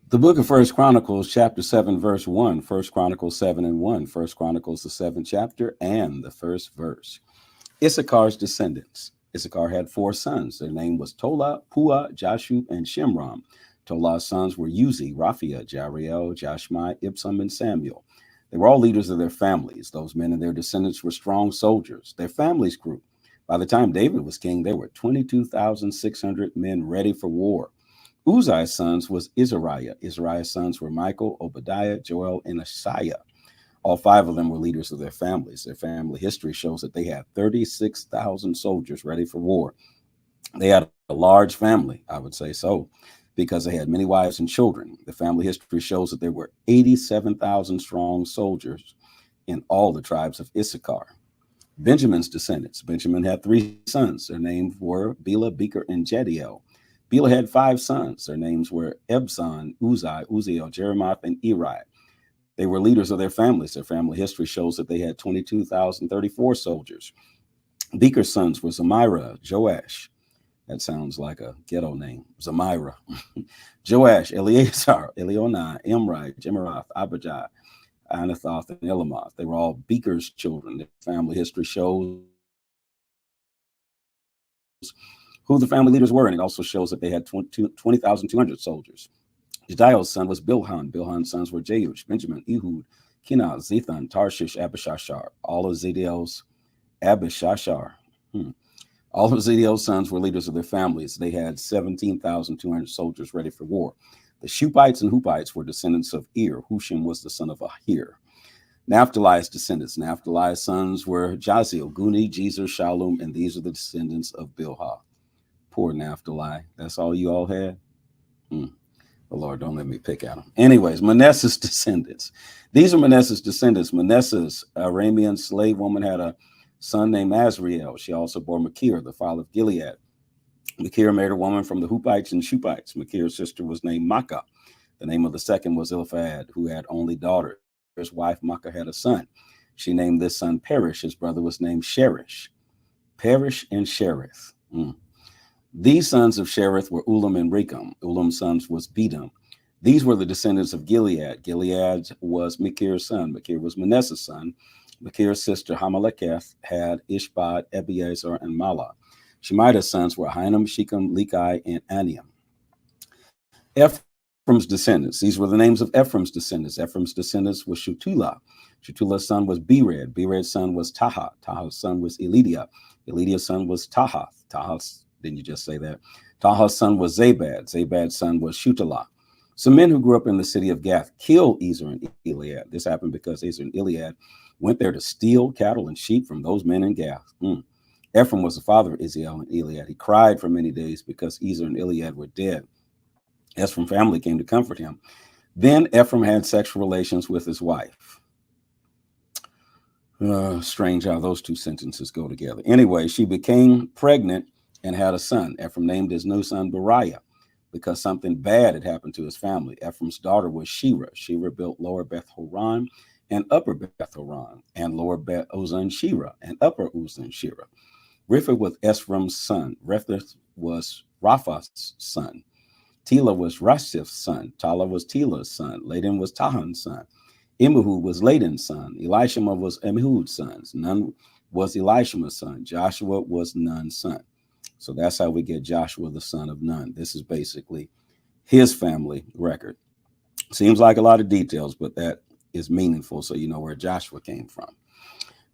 The book of First Chronicles, chapter 7, verse 1. First Chronicles 7 and 1. First Chronicles, the seventh chapter, and the first verse. Issachar's descendants. Issachar had four sons. Their name was Tola, Pua, Jashub, and Shimron. Tola's sons were Uzi, Raphiah, Jariel, Jashmai, Ibsam, and Samuel. They were all leaders of their families. Those men and their descendants were strong soldiers. Their families grew. By the time David was king, there were 22,600 men ready for war. Uzziah's sons was Izariah. Izariah's sons were Michael, Obadiah, Joel, and Asaiah. All five of them were leaders of their families. Their family history shows that they had 36,000 soldiers ready for war. They had a large family, I would say so, because they had many wives and children. The family history shows that there were 87,000 strong soldiers in all the tribes of Issachar. Benjamin's descendants. Benjamin had three sons. Their names were Bela, Becher, and Jediel. Bela had five sons. Their names were Ebzan, Uzai, Uziel, Jeremoth, and Eri. They were leaders of their families. Their family history shows that they had 22,034 soldiers. Becher's sons were Zamira, Joash. That sounds like a ghetto name. Zamira. Joash, Eleazar, Elionai, Imri, Jemirath, Abijah, Anathoth, and Elamoth. They were all Becher's children. Their family history shows who the family leaders were, and it also shows that they had 20,200 soldiers. Jediel's son was Bilhan. Bilhan's sons were Jeush, Benjamin, Ehud, Kenaz, Zethan, Tarshish, Abishashar. All of Zediel's All of Zediel's sons were leaders of their families. They had 17,200 soldiers ready for war. The Shupites and Hupites were descendants of Ir. Hushim was the son of Ahir. Naphtali's descendants. Naphtali's sons were Jaziel, Guni, Jezer, Shalom, and these are the descendants of Bilhah. Poor Naphtali. That's all you all had? The Lord, don't let me pick at them. Anyways, Manasseh's descendants. These are Manasseh's descendants. Manasseh's Aramean slave woman had a son named Azriel. She also bore Machir, the father of Gilead. Machir married a woman from the Hupites and Shupites. Machir's sister was named Makkah. The name of the second was Eliphad, who had only daughters. His wife Makkah had a son. She named this son Perish. His brother was named Sherish. Perish and Sherith. These sons of Sherith were Ulam and Rekam. Ulam's sons was Bedam. These were the descendants of Gilead. Gilead was Machir's son. Machir was Manasseh's son. Machir's sister Hamaleketh had Ishbad, Ebiezer, and Mala. Shemaiah's sons were Hinam, Shechem, Lekai, and Aniam. Ephraim's descendants. These were the names of Ephraim's descendants. Ephraim's descendants was Shutulah. Shutulah's son was Bered. Bered's son was Tahath. Tahath's son was Elidiah. Elidiah's son was Tahath. Didn't you just say that? Taha's son was Zabad. Zabad's son was Shutelah. Some men who grew up in the city of Gath killed Ezer and Eliad. This happened because Ezer and Eliad went there to steal cattle and sheep from those men in Gath. Ephraim was the father of Israel and Eliad. He cried for many days because Ezer and Eliad were dead. Ephraim's family came to comfort him. Then Ephraim had sexual relations with his wife. Strange how those two sentences go together. Anyway, she became pregnant and had a son. Ephraim named his new son Beriah because something bad had happened to his family. Ephraim's daughter was Shira. Shira built Lower Beth Horon and Upper Beth Horon, and Lower Beth Uzan Shira and Upper Uzan Shira. Riphath was Ephraim's son. Riphath was Raphath's son. Tela was Rasif's son. Tala was Tela's son. Ladan was Tahan's son. Imahud was Ladan's son. Elishama was Amihud's son. Nun was Elishama's son. Joshua was Nun's son. So that's how we get Joshua, the son of Nun. This is basically his family record. Seems like a lot of details, but that is meaningful so you know where Joshua came from.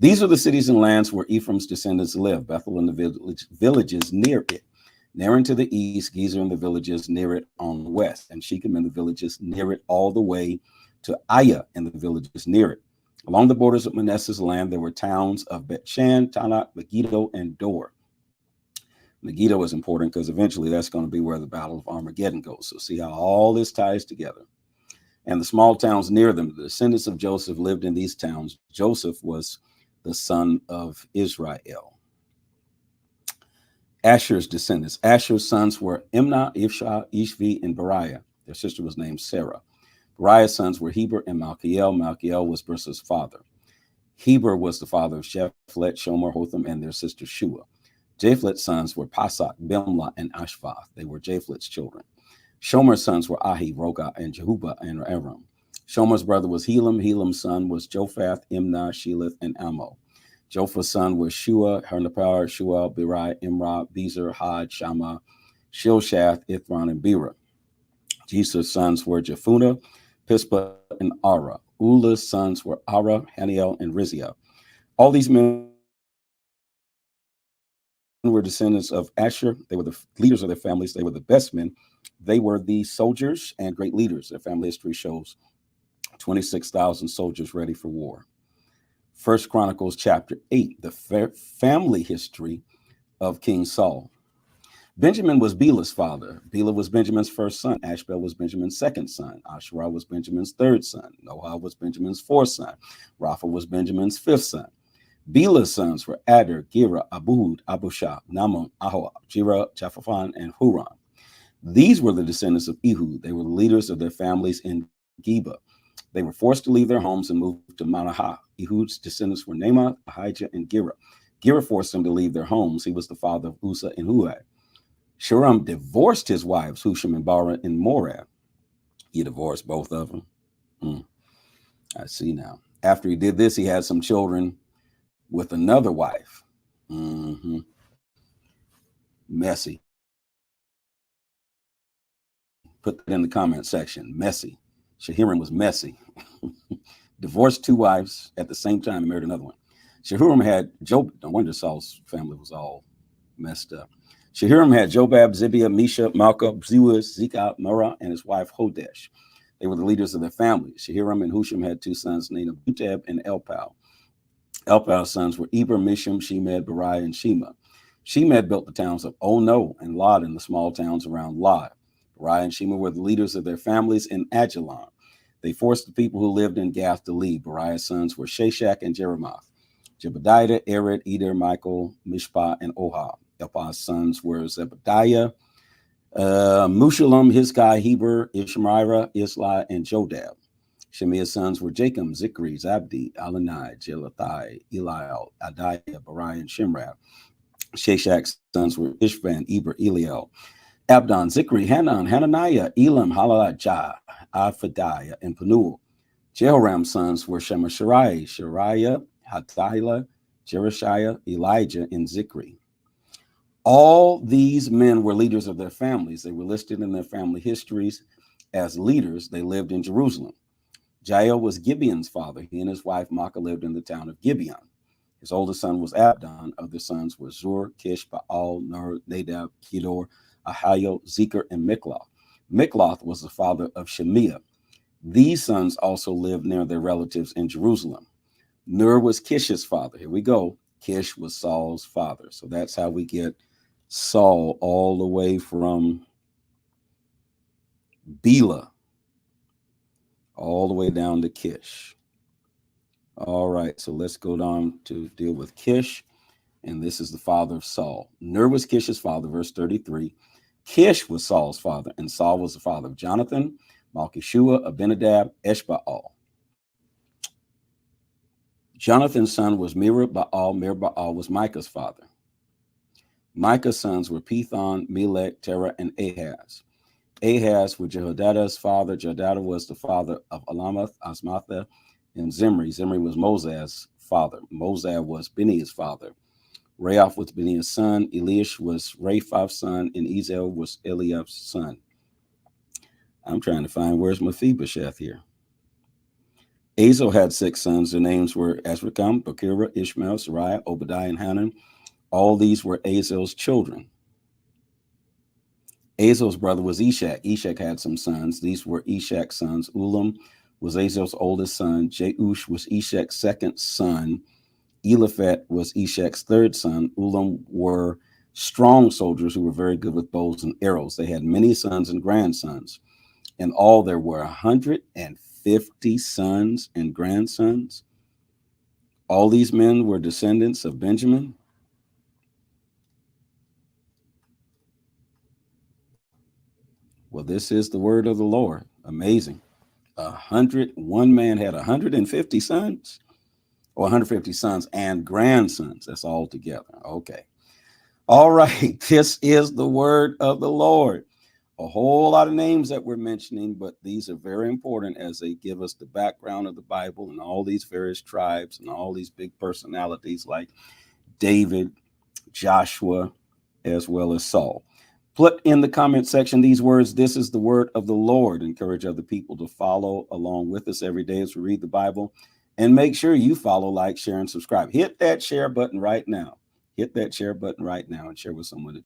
These are the cities and lands where Ephraim's descendants lived. Bethel and the villages near it. Naran to the east, Gezer and the villages near it on the west, and Shechem and the villages near it all the way to Aya and the villages near it. Along the borders of Manasseh's land, there were towns of Bet-Shan, Tanakh, Megiddo, and Dor. Megiddo is important because eventually that's going to be where the Battle of Armageddon goes. So see how all this ties together. And the small towns near them, the descendants of Joseph lived in these towns. Joseph was the son of Israel. Asher's descendants. Asher's sons were Imnah, Ifshah, Ishvi, and Beriah. Their sister was named Sarah. Beriah's sons were Heber and Malchiel. Malchiel was Brissa's father. Heber was the father of Shephet, Shomer, Hotham, and their sister Shua. Japhlet's sons were Pasak, Bimla, and Ashvath. They were Japhlet's children. Shomer's sons were Ahi, Roga, and Jehuba, and Aram. Shomer's brother was Helam. Helam's son was Jophath, Imnah, Shelith, and Amo. Jopha's son was Shua, Hernapar, Shual, Birai, Imrah, Bezer, Had, Shammah, Shilshath, Ithran, and Bera. Jesus' sons were Jephunah, Pispa, and Ara. Ulah's sons were Ara, Haniel, and Rizia. All these men were descendants of Asher. They were the leaders of their families. They were the best men. They were the soldiers and great leaders. Their family history shows 26,000 soldiers ready for war. First Chronicles chapter 8, the family history of King Saul. Benjamin was Belah's father. Belah was Benjamin's first son. Ashbel was Benjamin's second son. Asherah was Benjamin's third son. Noah was Benjamin's fourth son. Rapha was Benjamin's fifth son. Belah's sons were Adar, Gera, Abud, Abushah, Naman, Ahoa, Jira, Japhaphan, and Huram. These were the descendants of Ehud. They were the leaders of their families in Geba. They were forced to leave their homes and move to Manahath. Ehud's descendants were Namath, Ahijah, and Gera. Gera forced them to leave their homes. He was the father of Uzzah and Huai. Shuram divorced his wives, Husham and Bara, in Moab. He divorced both of them. I see now. After he did this, he had some children with another wife. Messy. Put that in the comment section. Messy. Shahiram was messy. Divorced two wives at the same time and married another one. Shahuram had Job. No wonder Saul's family was all messed up. Shahuram had Jobab, Zibiah, Misha, Malka, Zewus, Zikah, Merah, and his wife Hodesh. They were the leaders of their families. Shahiram and Husham had two sons named Abuteb and Elpal. Elpal's sons were Eber, Misham, Shemed, Beriah, and Shema. Shemed built the towns of Ono and Lod and the small towns around Lod. Beriah and Shema were the leaders of their families in Ajalon. They forced the people who lived in Gath to leave. Beriah's sons were Shashak and Jeremoth. Jebediah, Ered, Eder, Michael, Mishpah, and Ohah. Elpal's sons were Zebediah, Mushallam, Hizkai, Heber, Ishmael, Isla, and Jodab. Shemiah's sons were Jacob, Zikri, Zabdi, Alanai, Jelathai, Eliel, Adiah, Beriah, and Shimrab. Shashak's sons were Ishvan, Eber, Eliel, Abdon, Zikri, Hanan, Hananiah, Elam, Halalajah, Aphadiah, and Penuel. Jehoram's sons were Shemashariah, Shariah, Hatila, Jereshiah, Elijah, and Zikri. All these men were leaders of their families. They were listed in their family histories as leaders. They lived in Jerusalem. Jael was Gibeon's father. He and his wife Maacah lived in the town of Gibeon. His oldest son was Abdon. Other sons were Zur, Kish, Baal, Ner, Nadab, Kedor, Ahio, Zeker, and Mikloth. Mikloth was the father of Shemiah. These sons also lived near their relatives in Jerusalem. Ner was Kish's father. Here we go. Kish was Saul's father. So that's how we get Saul all the way from Belah all the way down to Kish. All right, so let's go down to deal with Kish. And this is the father of Saul. Ner was Kish's father, verse 33. Kish was Saul's father, and Saul was the father of Jonathan, Malchishua, Abinadab, Eshbaal. Jonathan's son was Mirah-Baal. Mirah-Baal was Micah's father. Micah's sons were Pithon, Melech, Terah, and Ahaz. Ahaz was Jehoiada's father. Jehoiada was the father of Alamath, Asmatha, and Zimri. Zimri was Mosai's father. Mosai was Beni's father. Raaph was Beni's son. Eliash was Raphaph's son, and Ezel was Eliab's son. I'm trying to find where's Mephibosheth here. Azel had 6 sons. Their names were Azrikam, Bakira, Ishmael, Sariah, Obadiah, and Hanan. All these were Azel's children. Azel's brother was Eshak. Eshak had some sons. These were Eshak's sons. Ulam was Azel's oldest son. Jeush was Eshak's second son. Eliphat was Eshak's third son. Ulam were strong soldiers who were very good with bows and arrows. They had many sons and grandsons. In all, there were 150 sons and grandsons. All these men were descendants of Benjamin. Well, this is the word of the Lord. Amazing. 101 man had 150 sons, or 150 sons and grandsons. That's all together. Okay. All right. This is the word of the Lord. a whole lot of names that we're mentioning, but these are very important as they give us the background of the Bible and all these various tribes and all these big personalities like David, Joshua, as well as Saul. Put in the comment section these words: "This is the word of the Lord." Encourage other people to follow along with us every day as we read the Bible. And make sure you follow, like, share, and subscribe. Hit that share button right now. Hit that share button right now and share with someone.